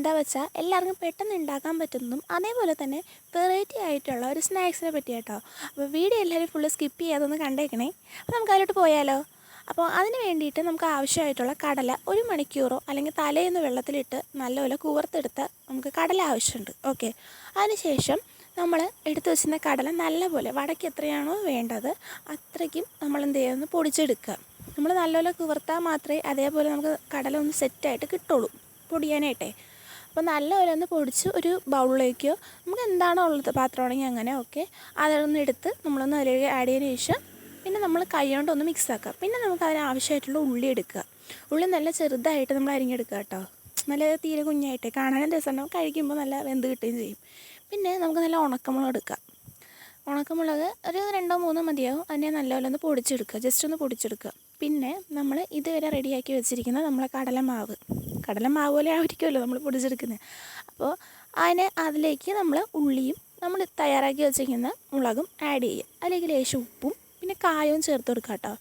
എന്താ വെച്ചാൽ എല്ലാവർക്കും പെട്ടെന്ന് ഉണ്ടാക്കാൻ പറ്റുന്നതും അതേപോലെ തന്നെ വെറൈറ്റി ആയിട്ടുള്ള ഒരു സ്നാക്സിനെ പറ്റി കേട്ടോ. അപ്പോൾ വീഡിയോ എല്ലാവരും ഫുള്ള് സ്കിപ്പ് ചെയ്യാതൊന്ന് കണ്ടേക്കണേ. അപ്പോൾ നമുക്ക് അതിലോട്ട് പോയാലോ. അപ്പോൾ അതിന് വേണ്ടിയിട്ട് നമുക്ക് ആവശ്യമായിട്ടുള്ള കടല 1 മണിക്കൂറോ അല്ലെങ്കിൽ തലേന്ന് വെള്ളത്തിലിട്ട് നല്ലപോലെ കുതിർത്തെടുത്ത നമുക്ക് കടല ആവശ്യമുണ്ട്. ഓക്കെ, അതിനുശേഷം നമ്മൾ എടുത്തു വെച്ചിരുന്ന കടല നല്ലപോലെ വടക്ക് എത്രയാണോ വേണ്ടത് അത്രയ്ക്കും നമ്മൾ എന്ത് ചെയ്യുമെന്ന് പൊടിച്ചെടുക്കുക. നമ്മൾ നല്ലപോലെ കുതിർത്താൽ മാത്രമേ അതേപോലെ നമുക്ക് കടല ഒന്ന് സെറ്റായിട്ട് കിട്ടുള്ളൂ പൊടിയാനായിട്ടേ. അപ്പോൾ നല്ലപോലെ ഒന്ന് പൊടിച്ച് ഒരു ബൗളിലേക്കോ നമുക്ക് എന്താണോ ഉള്ളത് പാത്രമാണെങ്കിൽ അങ്ങനെ ഓക്കെ അതൊന്ന് എടുത്ത് നമ്മളൊന്ന് അതിലേക്ക് ആഡ് ചെയ്തതിന് ശേഷം പിന്നെ നമ്മൾ കൈ കൊണ്ടൊന്ന് മിക്സ് ആക്കുക. പിന്നെ നമുക്ക് അതിന് ആവശ്യമായിട്ടുള്ള ഉള്ളി എടുക്കുക. ഉള്ളി നല്ല ചെറുതായിട്ട് നമ്മൾ അരിഞ്ഞെടുക്കുക കേട്ടോ. നല്ല തീരെ കുഞ്ഞായിട്ട് കാണാനും രസമുണ്ടാവും, കഴിക്കുമ്പോൾ നല്ല വെന്ത് കിട്ടുകയും ചെയ്യും. പിന്നെ നമുക്ക് നല്ല ഉണക്കമുളക് എടുക്കാം. ഉണക്കമുളക് ഒരു 2-3 മതിയാവും. അതിനെ നല്ലപോലെ ഒന്ന് പൊടിച്ചെടുക്കുക, ജസ്റ്റ് ഒന്ന് പൊടിച്ചെടുക്കുക. പിന്നെ നമ്മൾ ഇതുവരെ റെഡിയാക്കി വെച്ചിരിക്കുന്ന നമ്മളെ കടലമാവ് പോലെ ആയിരിക്കുമല്ലോ നമ്മൾ പൊടിച്ചെടുക്കുന്നത്. അപ്പോൾ അതിലേക്ക് നമ്മൾ ഉള്ളിയും നമ്മൾ തയ്യാറാക്കി വെച്ചിരിക്കുന്ന മുളകും ആഡ് ചെയ്യുക. അതിലേക്ക് ലേശം ഉപ്പും പിന്നെ കായവും ചേർത്ത് കൊടുക്കുക കേട്ടോ.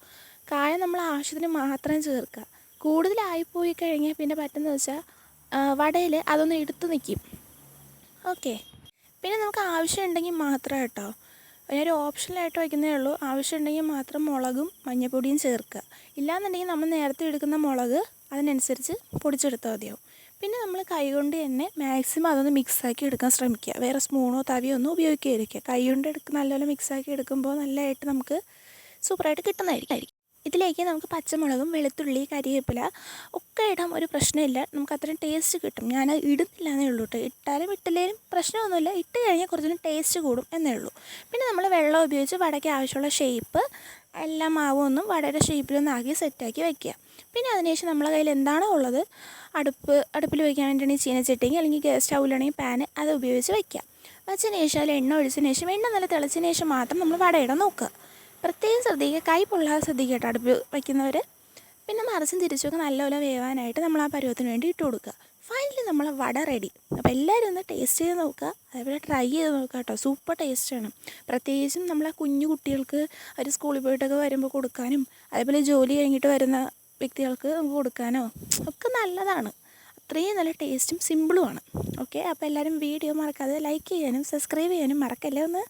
കായം നമ്മൾ ആവശ്യത്തിന് മാത്രം ചേർക്കുക. കൂടുതലായിപ്പോയി കഴിഞ്ഞാൽ പിന്നെ പറ്റുന്നത് വെച്ചാൽ വടയിൽ അതൊന്ന് എടുത്ത് നിൽക്കും. ഓക്കെ, പിന്നെ നമുക്ക് ആവശ്യമുണ്ടെങ്കിൽ മാത്രം കേട്ടോ, അതിനൊരു ഓപ്ഷനിലായിട്ട് വയ്ക്കുന്നതേ ഉള്ളൂ. ആവശ്യമുണ്ടെങ്കിൽ മാത്രം മുളകും മഞ്ഞൾപ്പൊടിയും ചേർക്കുക. ഇല്ലാന്നുണ്ടെങ്കിൽ നമ്മൾ നേരത്തെ എടുക്കുന്ന മുളക് അതിനനുസരിച്ച് പൊടിച്ചെടുത്താൽ മതിയാവും. പിന്നെ നമ്മൾ കൈകൊണ്ട് തന്നെ മാക്സിമം അതൊന്ന് മിക്സാക്കി എടുക്കാൻ ശ്രമിക്കുക. വേറെ സ്പൂണോ തവിയോ ഒന്നും ഉപയോഗിക്കാതിരിക്കുക. കൈകൊണ്ട് നല്ലപോലെ മിക്സാക്കി എടുക്കുമ്പോൾ നല്ലതായിട്ട് നമുക്ക് സൂപ്പറായിട്ട് കിട്ടുന്നതായിരിക്കും. ഇതിലേക്ക് നമുക്ക് പച്ചമുളകും വെളുത്തുള്ളി കരിവേപ്പില ഒക്കെ ഇടാൻ ഒരു പ്രശ്നമില്ല, നമുക്ക് അത്രയും ടേസ്റ്റ് കിട്ടും. ഞാൻ ഇടുന്നില്ല എന്നേ ഉള്ളൂ കേട്ടോ. ഇട്ടാലും ഇട്ടില്ലേലും പ്രശ്നമൊന്നുമില്ല, ഇട്ട് കഴിഞ്ഞാൽ കുറച്ചുകൂടി ടേസ്റ്റ് കൂടും എന്നേ ഉള്ളൂ. പിന്നെ നമ്മൾ വെള്ളം ഉപയോഗിച്ച് വടയ്ക്ക് ആവശ്യമുള്ള ഷേപ്പ് എല്ലാ മാവും ഒന്നും വടയുടെ ഷേപ്പിലൊന്നാക്കി സെറ്റാക്കി വയ്ക്കുക. പിന്നെ അതിനുശേഷം നമ്മളെ കയ്യിൽ എന്താണോ ഉള്ളത് അടുപ്പിൽ വയ്ക്കാൻ വേണ്ടിയിട്ടാണെങ്കിൽ ചീനച്ചട്ടിയെങ്കിൽ അല്ലെങ്കിൽ ഗ്യാസ് സ്റ്റൗവിലാണെങ്കിൽ പാന് അത് ഉപയോഗിച്ച് വയ്ക്കുക. വച്ചതിന് ശേഷം അതിൽ എണ്ണ ഒഴിച്ചതിന് ശേഷം എണ്ണ നല്ല തിളച്ചതിന് ശേഷം മാത്രം നമ്മൾ വടയിടാൻ നോക്കുക. പ്രത്യേകം ശ്രദ്ധിക്കുക, കൈ പൊള്ളാതെ ശ്രദ്ധിക്കുക കേട്ടോ അടുപ്പ് വയ്ക്കുന്നവർ. പിന്നെ മറിച്ചും തിരിച്ചൊക്കെ നല്ലപോലെ വേവാനായിട്ട് നമ്മൾ ആ പരുവത്തിന് വേണ്ടി ഇട്ട് കൊടുക്കുക. ഫൈനലി നമ്മൾ വട റെഡി. അപ്പോൾ എല്ലാവരും ഒന്ന് ടേസ്റ്റ് ചെയ്ത് നോക്കുക, അതേപോലെ ട്രൈ ചെയ്ത് നോക്കുക കേട്ടോ. സൂപ്പർ ടേസ്റ്റാണ്. പ്രത്യേകിച്ചും നമ്മളെ കുഞ്ഞു കുട്ടികൾക്ക് അവർ സ്കൂളിൽ പോയിട്ടൊക്കെ വരുമ്പോൾ കൊടുക്കാനും അതേപോലെ ജോലി കഴിഞ്ഞിട്ട് വരുന്ന വ്യക്തികൾക്ക് നമുക്ക് കൊടുക്കാനോ ഒക്കെ നല്ലതാണ്. അത്രയും നല്ല ടേസ്റ്റും സിമ്പിളുമാണ്. ഓക്കെ, അപ്പോൾ എല്ലാവരും വീഡിയോ മറക്കാതെ ലൈക്ക് ചെയ്യാനും സബ്സ്ക്രൈബ് ചെയ്യാനും മറക്കല്ലേ ഒന്ന്.